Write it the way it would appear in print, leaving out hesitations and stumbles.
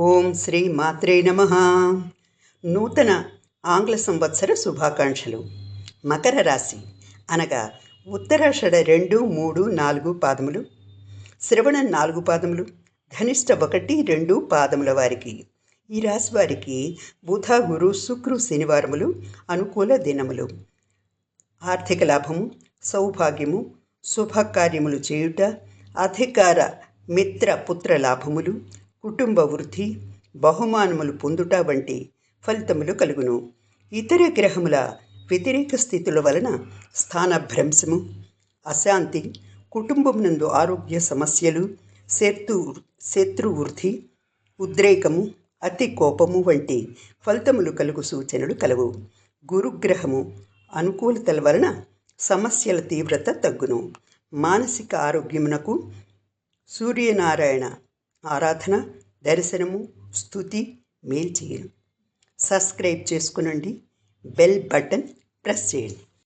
ఓం శ్రీ మాత్రే నమ. నూతన ఆంగ్ల సంవత్సర శుభాకాంక్షలు. మకర రాశి అనగా ఉత్తరాషాఢ 2, 3, 4 పాదములు, శ్రవణం 4 పాదములు, ధనిష్ట 1, 2 పాదముల వారికి, ఈ రాశి వారికి బుధ, గురు, శుక్రు, శనివారములు అనుకూల దినములు. ఆర్థిక లాభము, సౌభాగ్యము, శుభకార్యములు చేయుట, అధికార మిత్ర పుత్ర లాభములు, కుటుంబ వృద్ధి, బహుమానములు పొందుట వంటి ఫలితములు కలుగును. ఇతర గ్రహముల వ్యతిరేక స్థితుల వలన స్థానభ్రంశము, అశాంతి, కుటుంబమునందు ఆరోగ్య సమస్యలు, శత్రు వృద్ధి, ఉద్రేకము, అతి కోపము వంటి ఫలితములు కలుగు సూచనలు కలవు. గురుగ్రహము అనుకూలతల వలన సమస్యల తీవ్రత తగ్గును. మానసిక ఆరోగ్యమునకు సూర్యనారాయణ ఆరాధన, దర్శనము, స్తుతి మేలు చేయను. సబ్స్క్రైబ్ చేసుకునండి. బెల్ బటన్ ప్రెస్ చేయండి.